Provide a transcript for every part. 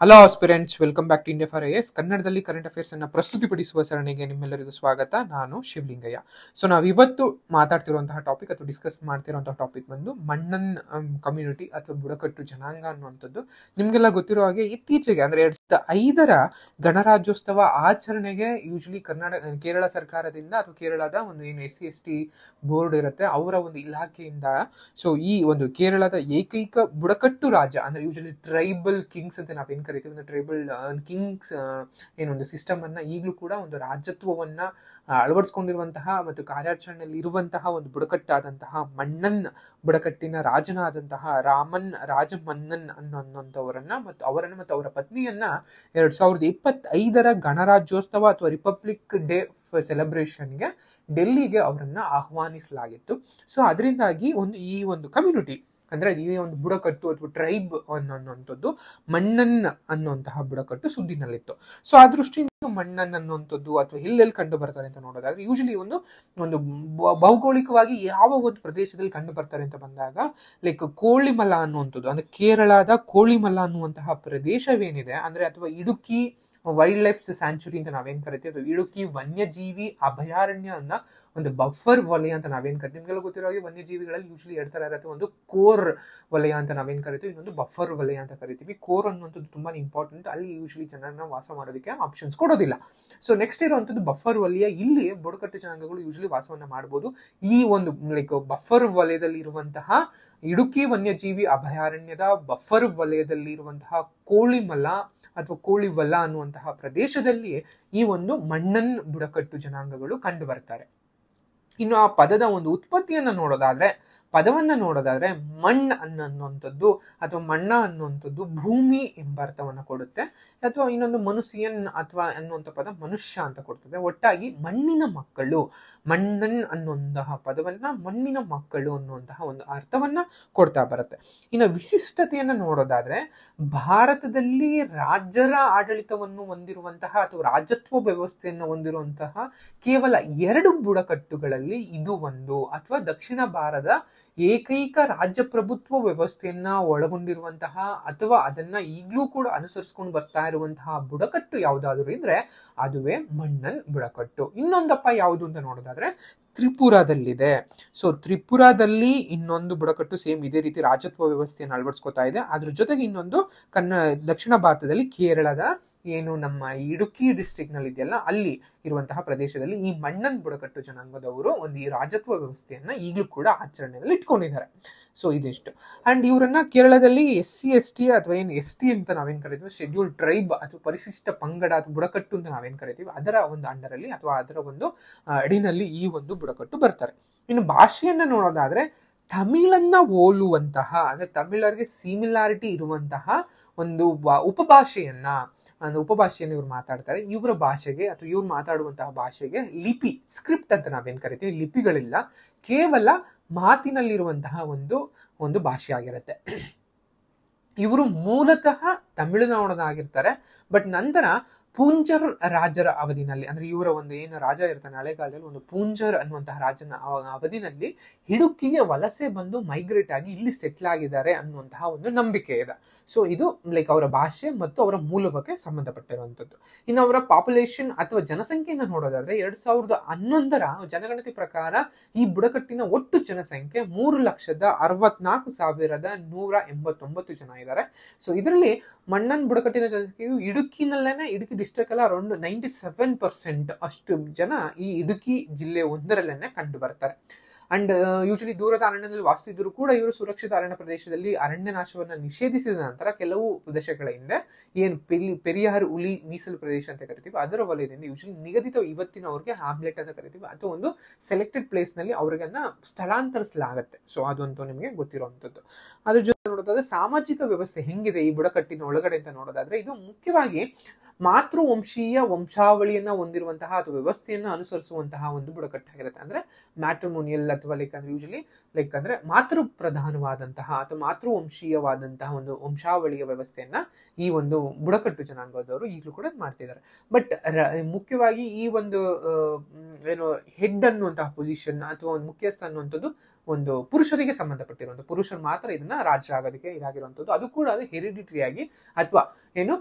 Hello aspirants, welcome back to India for IAS. ಕನ್ನಡದಲ್ಲಿ current affairs ಅನ್ನ ಪ್ರಸ್ತುತಿಪಡಿಸುವ ಸರಣಿಗೆ ನಿಮ್ಮೆಲ್ಲರಿಗೂ ಸ್ವಾಗತ. ನಾನು ಶಿವಲಿಂಗಯ್ಯ. ಸೊ ನಾವು ಇವತ್ತು ಮಾತಾಡ್ತಿರುವಂತಹ ಟಾಪಿಕ್ ಅಥವಾ ಡಿಸ್ಕಸ್ ಮಾಡ್ತಿರುವಂತಹ ಟಾಪಿಕ್ ಬಂದು ಮಣ್ಣನ್ ಕಮ್ಯುನಿಟಿ ಅಥವಾ ಬುಡಕಟ್ಟು ಜನಾಂಗ ಅನ್ನುವಂಥದ್ದು. ನಿಮ್ಗೆಲ್ಲ ಗೊತ್ತಿರೋ ಹಾಗೆ ಇತ್ತೀಚೆಗೆ ಅಂದ್ರೆ 2005ರ ಗಣರಾಜ್ಯೋತ್ಸವ ಆಚರಣೆಗೆ ಯೂಶಲಿ ಕೇರಳ ಸರ್ಕಾರದಿಂದ ಅಥವಾ ಕೇರಳದ ಒಂದು ಏನು SC/ST ಬೋರ್ಡ್ ಇರುತ್ತೆ ಅವರ ಒಂದು ಇಲಾಖೆಯಿಂದ ಸೊ ಈ ಒಂದು ಕೇರಳದ ಏಕೈಕ ಬುಡಕಟ್ಟು ರಾಜ್ಯ ಅಂದ್ರೆ ಯೂಶಲಿ ಟ್ರೈಬಲ್ ಕಿಂಗ್ಸ್ ಅಂತ ನಾವೇನ್ ಕರಿತೀವಿ, ಒಂದು ಟ್ರೈಬಲ್ ಕಿಂಗ್ಸ್ ಏನೊಂದು ಸಿಸ್ಟಮ್ ಅನ್ನ ಈಗಲೂ ಕೂಡ ಒಂದು ರಾಜ್ಯತ್ವವನ್ನ ಅಳವಡಿಸ್ಕೊಂಡಿರುವಂತಹ ಮತ್ತು ಕಾರ್ಯಾಚರಣೆಯಲ್ಲಿ ಇರುವಂತಹ ಒಂದು ಬುಡಕಟ್ಟಾದಂತಹ ಮಣ್ಣನ್ ಬುಡಕಟ್ಟಿನ ರಾಜನಾದಂತಹ ರಾಮನ್ ರಾಜಮನ್ನನ್ ಅನ್ನುವಂಥವರನ್ನ ಮತ್ತು ಅವರ ಪತ್ನಿಯನ್ನ 2025ರ ಗಣರಾಜ್ಯೋತ್ಸವ ಅಥವಾ ರಿಪಬ್ಲಿಕ್ ಡೇ ಸೆಲೆಬ್ರೇಷನ್ಗೆ ಡೆಲ್ಲಿಗೆ ಅವರನ್ನ ಆಹ್ವಾನಿಸಲಾಗಿತ್ತು. ಸೊ ಅದರಿಂದಾಗಿ ಈ ಒಂದು ಕಮ್ಯುನಿಟಿ ಅಂದ್ರೆ ಈ ಒಂದು ಬುಡಕಟ್ಟು ಅಥವಾ ಟ್ರೈಬ್ ಅನ್ನುವಂಥದ್ದು ಮಣ್ಣನ್ ಅನ್ನುವಂತಹ ಬುಡಕಟ್ಟು ಸುದ್ದಿನಲ್ಲಿತ್ತು. ಸೊ ಆ ದೃಷ್ಟಿಯಿಂದ ಮಣ್ಣನ್ ಅನ್ನುವಂಥದ್ದು ಅಥವಾ ಎಲ್ಲೆಲ್ಲಿ ಕಂಡು ಬರ್ತಾರೆ ಅಂತ ನೋಡೋದಾದ್ರೆ ಯೂಶಲಿ ಒಂದು ಭೌಗೋಳಿಕವಾಗಿ ಯಾವ ಒಂದು ಪ್ರದೇಶದಲ್ಲಿ ಕಂಡು ಬರ್ತಾರೆ ಅಂತ ಬಂದಾಗ ಲೈಕ್ ಕೋಳಿಮಲ ಅನ್ನುವಂಥದ್ದು ಅಂದ್ರೆ ಕೇರಳದ ಕೋಳಿಮಲ ಅನ್ನುವಂತಹ ಪ್ರದೇಶವೇನಿದೆ ಅಂದ್ರೆ ಅಥವಾ ಇಡುಕಿ ವೈಲ್ಡ್ ಲೈಫ್ ಸ್ಯಾಂಚುರಿ ಅಂತ ನಾವೇನ್ ಕರಿತೀವಿ, ಅಥವಾ ಇಡುಕಿ ವನ್ಯಜೀವಿ ಅಭಯಾರಣ್ಯ ಅನ್ನ ಒಂದು ಬಫರ್ ವಲಯ ಅಂತ ನಾವೇನ್ ಕರಿತೀವಿ. ನಿಮ್ಗೆಲ್ಲ ಗೊತ್ತಿರೋ ಹಾಗೆ ವನ್ಯಜೀವಿಗಳಲ್ಲಿ ಯೂಶಲಿ 2 ತರ ಇರುತ್ತೆ. ಒಂದು ಕೋರ್ ವಲಯ ಅಂತ ನಾವೇನ್ ಕರಿತೀವಿ, ಇನ್ನೊಂದು ಬಫರ್ ವಲಯ ಅಂತ ಕರಿತೀವಿ. ಕೋರ್ ಅನ್ನುವಂಥದ್ದು ತುಂಬಾ ಇಂಪಾರ್ಟೆಂಟ್. ಅಲ್ಲಿ ಯೂಶಲಿ ಜನರನ್ನ ವಾಸ ಮಾಡೋದಕ್ಕೆ ಆಪ್ಷನ್ಸ್ ಕೊಡೋದಿಲ್ಲ. ಸೊ ನೆಕ್ಸ್ಟ್ ಇರುವಂತದ್ದು ಬಫರ್ ವಲಯ. ಇಲ್ಲಿ ಬುಡಕಟ್ಟು ಜನಾಂಗಗಳು ಯೂಶಲಿ ವಾಸವನ್ನ ಮಾಡಬಹುದು. ಈ ಒಂದು ಲೈಕ್ ಬಫರ್ ವಲಯದಲ್ಲಿ ಇರುವಂತಹ ಇಡುಕಿ ವನ್ಯಜೀವಿ ಅಭಯಾರಣ್ಯದ ಬಫರ್ ವಲಯದಲ್ಲಿ ಇರುವಂತಹ ಕೋಳಿಮಲ ಅಥವಾ ಕೋಳಿವಲ ಅನ್ನುವಂತಹ ಪ್ರದೇಶದಲ್ಲಿ ಈ ಒಂದು ಮಣ್ಣನ್ ಬುಡಕಟ್ಟು ಜನಾಂಗಗಳು ಕಂಡು ಬರ್ತಾರೆ. ಇನ್ನು ಆ ಪದದ ಒಂದು ಪದವನ್ನ ನೋಡೋದಾದ್ರೆ ಮಣ್ ಅನ್ನುವಂಥದ್ದು ಅಥವಾ ಮಣ್ಣ ಅನ್ನುವಂಥದ್ದು ಭೂಮಿ ಎಂಬ ಅರ್ಥವನ್ನ ಕೊಡುತ್ತೆ. ಅಥವಾ ಇನ್ನೊಂದು ಮನುಷ್ಯನ್ ಅಥವಾ ಅನ್ನುವಂಥ ಪದ ಮನುಷ್ಯ ಅಂತ ಕೊಡ್ತದೆ. ಒಟ್ಟಾಗಿ ಮಣ್ಣಿನ ಮಕ್ಕಳು, ಮಣ್ಣನ್ ಅನ್ನುವಂತಹ ಪದವನ್ನ ಮಣ್ಣಿನ ಮಕ್ಕಳು ಅನ್ನುವಂತಹ ಒಂದು ಅರ್ಥವನ್ನ ಕೊಡ್ತಾ ಬರುತ್ತೆ. ಇನ್ನು ವಿಶಿಷ್ಟತೆಯನ್ನ ನೋಡೋದಾದ್ರೆ ಭಾರತದಲ್ಲಿ ರಾಜ್ಯರ ಆಡಳಿತವನ್ನು ಹೊಂದಿರುವಂತಹ ಅಥವಾ ರಾಜ್ಯತ್ವ ವ್ಯವಸ್ಥೆಯನ್ನು ಹೊಂದಿರುವಂತಹ ಕೇವಲ 2 ಬುಡಕಟ್ಟುಗಳಲ್ಲಿ ಇದು ಒಂದು, ಅಥವಾ ದಕ್ಷಿಣ ಭಾರತದ ಏಕೈಕ ರಾಜ್ಯ ಪ್ರಭುತ್ವ ವ್ಯವಸ್ಥೆಯನ್ನ ಒಳಗೊಂಡಿರುವಂತಹ ಅಥವಾ ಅದನ್ನ ಈಗಲೂ ಕೂಡ ಅನುಸರಿಸ್ಕೊಂಡು ಬರ್ತಾ ಇರುವಂತಹ ಬುಡಕಟ್ಟು ಯಾವ್ದಾದ್ರು ಇದ್ರೆ ಅದುವೇ ಮಣ್ಣನ್ ಬುಡಕಟ್ಟು. ಇನ್ನೊಂದಪ್ಪ ಯಾವುದು ಅಂತ ನೋಡೋದಾದ್ರೆ ತ್ರಿಪುರಾದಲ್ಲಿದೆ. ಸೊ ತ್ರಿಪುರಾದಲ್ಲಿ ಇನ್ನೊಂದು ಬುಡಕಟ್ಟು ಸೇಮ್ ಇದೇ ರೀತಿ ರಾಜ್ಯತ್ವ ವ್ಯವಸ್ಥೆಯನ್ನು ಅಳವಡಿಸ್ಕೊತಾ ಇದೆ. ಅದ್ರ ಜೊತೆಗೆ ಇನ್ನೊಂದು ದಕ್ಷಿಣ ಭಾರತದಲ್ಲಿ ಕೇರಳದ ಏನು ನಮ್ಮ ಇಡುಕಿ ಡಿಸ್ಟ್ರಿಕ್ಟ್ ನಲ್ಲಿ ಇದೆಯಲ್ಲ ಅಲ್ಲಿ ಇರುವಂತಹ ಪ್ರದೇಶದಲ್ಲಿ ಈ ಮಣ್ಣನ್ ಬುಡಕಟ್ಟು ಜನಾಂಗದವರು ಒಂದು ಈ ರಾಜ್ಯತ್ವ ವ್ಯವಸ್ಥೆಯನ್ನ ಈಗಲೂ ಕೂಡ ಆಚರಣೆಯಲ್ಲಿ ಇಟ್ಕೊಂಡಿದ್ದಾರೆ. ಸೊ ಇದಿಷ್ಟು. ಅಂಡ್ ಇವರನ್ನ ಕೇರಳದಲ್ಲಿ SC/ST ಅಥವಾ ಏನು ST ಅಂತ ನಾವೇನ್ ಕರಿತೀವಿ, ಶೆಡ್ಯೂಲ್ ಟ್ರೈಬ್ ಅಥವಾ ಪರಿಶಿಷ್ಟ ಪಂಗಡ ಅಥವಾ ಬುಡಕಟ್ಟು ಅಂತ ನಾವೇನ್ ಕರಿತೀವಿ, ಅದರ ಒಂದು ಅಂಡರ್ ಅಲ್ಲಿ ಅಥವಾ ಅದರ ಒಂದು ಅಡಿನಲ್ಲಿ ಈ ಒಂದು ಬುಡಕಟ್ಟು ಬರ್ತಾರೆ. ಇನ್ನು ಭಾಷೆಯನ್ನ ನೋಡೋದಾದ್ರೆ ತಮಿಳನ್ನ ಹೋಲುವಂತಹ ಅಂದ್ರೆ ತಮಿಳರಿಗೆ ಸಿಮಿಲಾರಿಟಿ ಇರುವಂತಹ ಒಂದು ಉಪಭಾಷೆಯನ್ನ ಇವ್ರು ಮಾತಾಡ್ತಾರೆ. ಇವರ ಭಾಷೆಗೆ ಅಥವಾ ಇವ್ರು ಮಾತಾಡುವಂತಹ ಭಾಷೆಗೆ ಲಿಪಿ, ಸ್ಕ್ರಿಪ್ಟ್ ಅಂತ ನಾವೇನ್ ಕರಿತೀವಿ, ಲಿಪಿಗಳಿಲ್ಲ, ಕೇವಲ ಮಾತಿನಲ್ಲಿರುವಂತಹ ಒಂದು ಭಾಷೆ ಆಗಿರುತ್ತೆ. ಇವರು ಮೂಲತಃ ತಮಿಳುನಾಡನಾಗಿರ್ತಾರೆ. ಬಟ್ ನಂತರ ಪೂಂಜರ್ ರಾಜರ ಅವಧಿನಲ್ಲಿ ಅಂದ್ರೆ ಇವರ ಒಂದು ಏನು ರಾಜ ಇರ್ತಾನೆ ಹಳೆಗಾಲದಲ್ಲಿ, ಒಂದು ಪೂಂಜರ್ ಅನ್ನುವಂತಹ ರಾಜನ ಅವಧಿನಲ್ಲಿ ಇಡುಕಿಗೆ ವಲಸೆ ಬಂದು ಮೈಗ್ರೇಟ್ ಆಗಿ ಇಲ್ಲಿ ಸೆಟ್ಲ್ ಆಗಿದ್ದಾರೆ ಅನ್ನುವಂತಹ ಒಂದು ನಂಬಿಕೆ ಇದೆ. ಸೊ ಇದು ಲೈಕ್ ಅವರ ಭಾಷೆ ಮತ್ತು ಅವರ ಮೂಲಕ್ಕೆ ಸಂಬಂಧಪಟ್ಟಿರುವಂತದ್ದು. ಇನ್ನು ಅವರ ಪಾಪ್ಯುಲೇಷನ್ ಅಥವಾ ಜನಸಂಖ್ಯೆಯನ್ನು ನೋಡೋದಾದ್ರೆ 2011ರ ಜನಗಣತಿ ಪ್ರಕಾರ ಈ ಬುಡಕಟ್ಟಿನ ಒಟ್ಟು ಜನಸಂಖ್ಯೆ 3,64,189 ಜನ ಇದ್ದಾರೆ. ಸೊ ಇದರಲ್ಲಿ ಮಣ್ಣನ್ ಬುಡಕಟ್ಟಿನ ಜನಸಂಖ್ಯೆಯು ಇಡುಕಿ ಡಿಸ್ಟ್ರಿಕ್ಟ್ ಅಲ್ಲ ಅರೌಂಡ್ 97% ಅಷ್ಟು ಜನ ಈ ಇಡುಕಿ ಜಿಲ್ಲೆ ಒಂದರಲ್ಲೇನೆ ಕಂಡು ಬರ್ತಾರೆ. ಅಂಡ್ ಯೂಶಲಿ ದೂರದ ಅರಣ್ಯದಲ್ಲಿ ವಾಸಿಸಿದ್ರು ಕೂಡ ಇವರು ಸುರಕ್ಷಿತ ಅರಣ್ಯ ಪ್ರದೇಶದಲ್ಲಿ ಅರಣ್ಯ ನಾಶವನ್ನ ನಿಷೇಧಿಸಿದ ನಂತರ ಕೆಲವು ಪ್ರದೇಶಗಳ ಹಿಂದೆ ಏನು ಪೆರಿಯಾರ್ ಹುಲಿ ಮೀಸಲು ಪ್ರದೇಶ ಅಂತ ಕರಿತೀವಿ ಅದರ ವಲಯದಿಂದ ಯೂಶಲಿ ನಿಗದಿತ ಇವತ್ತಿನವ್ರಿಗೆ ಹ್ಯಾಮ್ಲೆಟ್ ಅಂತ ಕರಿತೀವಿ ಅಥವಾ ಒಂದು ಸೆಲೆಕ್ಟೆಡ್ ಪ್ಲೇಸ್ ನಲ್ಲಿ ಅವ್ರಿಗನ್ನ ಸ್ಥಳಾಂತರಿಸಲಾಗತ್ತೆ. ಸೊ ಅದಂತೂ ನಿಮಗೆ ಗೊತ್ತಿರುವಂತದ್ದು. ಅದ್ರ ಜೊತೆ ನೋಡೋದಾದ್ರೆ ಸಾಮಾಜಿಕ ವ್ಯವಸ್ಥೆ ಹೆಂಗಿದೆ ಈ ಬುಡಕಟ್ಟಿನ ಒಳಗಡೆ ಅಂತ ನೋಡೋದಾದ್ರೆ ಇದು ಮುಖ್ಯವಾಗಿ ಮಾತೃವಂಶೀಯ ವಂಶಾವಳಿಯನ್ನ ಹೊಂದಿರುವಂತಹ ಅಥವಾ ವ್ಯವಸ್ಥೆಯನ್ನ ಅನುಸರಿಸುವಂತಹ ಒಂದು ಬುಡಕಟ್ಟಾಗಿರುತ್ತೆ. ಅಂದ್ರೆ ಮ್ಯಾಟ್ರಿಮೋನಿಯಲ್ ಅಥವಾ ಅಥವಾ ಲೈಕ್ ಅಂದ್ರೆ ಯೂಶಲಿ ಲೈಕ್ ಅಂದ್ರೆ ಮಾತೃ ಪ್ರಧಾನವಾದಂತಹ ಅಥವಾ ಮಾತೃವಂಶೀಯವಾದಂತಹ ಒಂದು ವಂಶಾವಳಿಯ ವ್ಯವಸ್ಥೆಯನ್ನ ಈ ಒಂದು ಬುಡಕಟ್ಟು ಜನಾಂಗದವರು ಈಗಲೂ ಕೂಡ ಮಾಡ್ತಿದ್ದಾರೆ. ಬಟ್ ಮುಖ್ಯವಾಗಿ ಈ ಒಂದು ಏನು ಹೆಡ್ ಅನ್ನುವಂತಹ ಪೊಸಿಷನ್ ಅಥವಾ ಒಂದು ಮುಖ್ಯಸ್ಥ ಅನ್ನುವಂಥದ್ದು ಒಂದು ಪುರುಷರಿಗೆ ಸಂಬಂಧಪಟ್ಟಿರುವಂಥ, ಪುರುಷರು ಮಾತ್ರ ಇದನ್ನ ರಾಜರಾಗೋದಕ್ಕೆ ಇದಾಗಿರುವಂಥದ್ದು. ಅದು ಕೂಡ ಅದು ಹೆರಿಡಿಟರಿಯಾಗಿ ಅಥವಾ ಏನು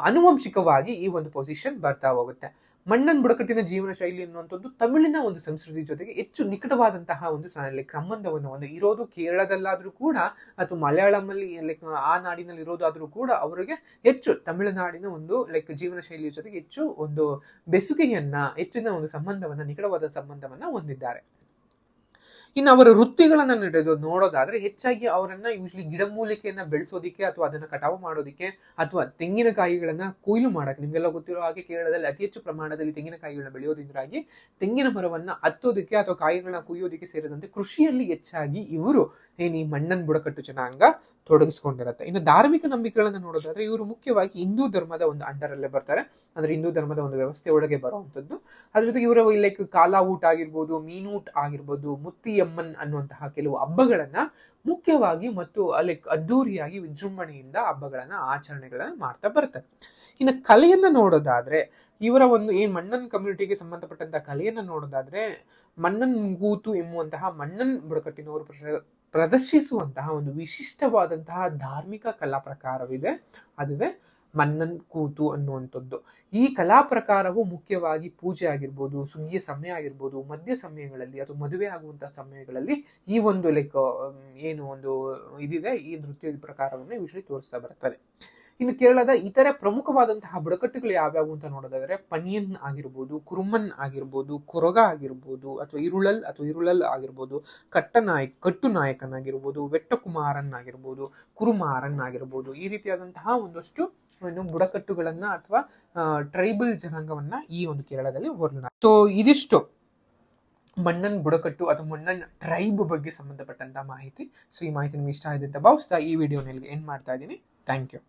ಅನುವಂಶಿಕವಾಗಿ ಈ ಒಂದು ಪೊಸಿಷನ್ ಬರ್ತಾ ಹೋಗುತ್ತೆ. ಮಣ್ಣನ್ ಬುಡಕಟ್ಟಿನ ಜೀವನ ಶೈಲಿ ಅನ್ನುವಂಥದ್ದು ತಮಿಳಿನ ಒಂದು ಸಂಸ್ಕೃತಿ ಜೊತೆಗೆ ಹೆಚ್ಚು ನಿಕಟವಾದಂತಹ ಒಂದು ಲೈಕ್ ಸಂಬಂಧವನ್ನು ಒಂದು ಇರೋದು ಕೇರಳದಲ್ಲಾದ್ರೂ ಕೂಡ ಅಥವಾ ಮಲಯಾಳಮಲ್ಲಿ ಲೈಕ್ ಆ ನಾಡಿನಲ್ಲಿ ಇರೋದಾದ್ರೂ ಕೂಡ ಅವರಿಗೆ ಹೆಚ್ಚು ತಮಿಳುನಾಡಿನ ಒಂದು ಲೈಕ್ ಜೀವನ ಶೈಲಿಯ ಜೊತೆಗೆ ಹೆಚ್ಚು ಒಂದು ಬೆಸುಗೆಯನ್ನ, ಹೆಚ್ಚಿನ ಒಂದು ಸಂಬಂಧವನ್ನ, ನಿಕಟವಾದ ಸಂಬಂಧವನ್ನ ಹೊಂದಿದ್ದಾರೆ. ಇನ್ನು ಅವರ ವೃತ್ತಿಗಳನ್ನ ನೋಡೋದಾದ್ರೆ ಹೆಚ್ಚಾಗಿ ಅವರನ್ನ ಯೂಶಲಿ ಗಿಡಮೂಲಿಕೆಯನ್ನ ಬೆಳೆಸೋದಿಕ್ಕೆ ಅಥವಾ ಅದನ್ನ ಕಟಾವು ಮಾಡೋದಿಕ್ಕೆ ಅಥವಾ ತೆಂಗಿನಕಾಯಿಗಳನ್ನ ಕೊಯ್ಲು ಮಾಡಕ್ಕೆ, ನಿಮ್ಗೆಲ್ಲ ಗೊತ್ತಿರೋ ಹಾಗೆ ಕೇರಳದಲ್ಲಿ ಅತಿ ಹೆಚ್ಚು ಪ್ರಮಾಣದಲ್ಲಿ ತೆಂಗಿನಕಾಯಿಗಳನ್ನ ಬೆಳೆಯೋದ್ರಿಂದಾಗಿ ತೆಂಗಿನ ಮರವನ್ನ ಹತ್ತೋದಕ್ಕೆ ಅಥವಾ ಕಾಯಿಗಳನ್ನ ಕುಯ್ಯೋದಿಕ್ಕೆ ಸೇರಿದಂತೆ ಕೃಷಿಯಲ್ಲಿ ಹೆಚ್ಚಾಗಿ ಇವರು ಈ ಮಣ್ಣನ್ ಬುಡಕಟ್ಟು ಜನಾಂಗ ತೊಡಗಿಸ್ಕೊಂಡಿರುತ್ತೆ. ಇನ್ನು ಧಾರ್ಮಿಕ ನಂಬಿಕೆಗಳನ್ನ ನೋಡೋದಾದ್ರೆ ಇವರು ಮುಖ್ಯವಾಗಿ ಹಿಂದೂ ಧರ್ಮದ ಒಂದು ಅಂಡರಲ್ಲೇ ಬರ್ತಾರೆ, ಅಂದ್ರೆ ಹಿಂದೂ ಧರ್ಮದ ಒಂದು ವ್ಯವಸ್ಥೆ ಒಳಗೆ ಬರುವಂತದ್ದು. ಅದ್ರ ಜೊತೆಗೆ ಇವರ ಲೈಕ್ ಕಾಲಾ ಊಟ ಆಗಿರ್ಬೋದು, ಮೀನೂಟ ಆಗಿರ್ಬೋದು, ಮುತ್ತಿಯಮ್ಮನ್ ಅನ್ನುವಂತಹ ಕೆಲವು ಹಬ್ಬಗಳನ್ನ ಮುಖ್ಯವಾಗಿ ಮತ್ತು ಲೈಕ್ ಅದ್ದೂರಿಯಾಗಿ ವಿಜೃಂಭಣೆಯಿಂದ ಹಬ್ಬಗಳನ್ನ ಆಚರಣೆಗಳನ್ನ ಮಾಡ್ತಾ ಬರ್ತಾರೆ. ಇನ್ನು ಕಲೆಯನ್ನ ನೋಡೋದಾದ್ರೆ ಇವರ ಒಂದು ಮಣ್ಣನ್ ಕಮ್ಯುನಿಟಿಗೆ ಸಂಬಂಧಪಟ್ಟಂತಹ ಕಲೆಯನ್ನ ನೋಡೋದಾದ್ರೆ ಮಣ್ಣನ್ ಕೂತು ಎಂಬುವಂತಹ ಮಣ್ಣನ್ ಬುಡಕಟ್ಟಿನವರು ಪ್ರದರ್ಶಿಸುವಂತಹ ಒಂದು ವಿಶಿಷ್ಟವಾದಂತಹ ಧಾರ್ಮಿಕ ಕಲಾ ಪ್ರಕಾರವಿದೆ, ಅದುವೇ ಮಣ್ಣನ್ ಕೂತು ಅನ್ನುವಂಥದ್ದು. ಈ ಕಲಾ ಪ್ರಕಾರವು ಮುಖ್ಯವಾಗಿ ಪೂಜೆ ಆಗಿರ್ಬೋದು, ಸುಗ್ಗಿಯ ಸಮಯ ಆಗಿರ್ಬೋದು, ಮಧ್ಯ ಸಮಯಗಳಲ್ಲಿ ಅಥವಾ ಮದುವೆ ಆಗುವಂತಹ ಸಮಯಗಳಲ್ಲಿ ಈ ಒಂದು ಲೈಕ್ ಏನು ಒಂದು ಇದಿದೆ ಈ ನೃತ್ಯ ಪ್ರಕಾರವನ್ನು ಯೂಶಲಿ ತೋರಿಸ್ತಾ ಬರ್ತಾರೆ. ಇನ್ನು ಕೇರಳದ ಇತರ ಪ್ರಮುಖವಾದಂತಹ ಬುಡಕಟ್ಟುಗಳು ಯಾವ್ಯಾವು ಅಂತ ನೋಡೋದಾದ್ರೆ ಪನಿಯನ್ ಆಗಿರ್ಬೋದು, ಕುರುಮನ್ ಆಗಿರ್ಬೋದು, ಕೊರಗ ಆಗಿರ್ಬೋದು, ಅಥವಾ ಇರುಳಲ್ ಆಗಿರ್ಬೋದು, ಕಟ್ಟು ನಾಯಕನ್ ಆಗಿರ್ಬೋದು, ವೆಟ್ಟಕುಮಾರನ್ ಆಗಿರ್ಬೋದು, ಕುರುಮಾರನ್ ಆಗಿರ್ಬೋದು, ಈ ರೀತಿಯಾದಂತಹ ಒಂದಷ್ಟು ಬುಡಕಟ್ಟುಗಳನ್ನ ಅಥವಾ ಟ್ರೈಬಲ್ ಜನಾಂಗವನ್ನ ಈ ಒಂದು ಕೇರಳದಲ್ಲಿ ವರ್ಣನ. ಸೊ ಇದಿಷ್ಟು ಮಣ್ಣನ್ ಬುಡಕಟ್ಟು ಅಥವಾ ಮಣ್ಣನ್ ಟ್ರೈಬ್ ಬಗ್ಗೆ ಸಂಬಂಧಪಟ್ಟಂತಹ ಮಾಹಿತಿ. ಸೊ ಈ ಮಾಹಿತಿ ನಿಮ್ಗೆ ಇಷ್ಟ ಆಗಿದೆ ಅಂತ ಭಾವಿಸ್ತಾ ಈ ವಿಡಿಯೋನಲ್ಲಿ ಎಂಡ್ ಮಾಡ್ತಾ ಇದ್ದೀನಿ. Thank you.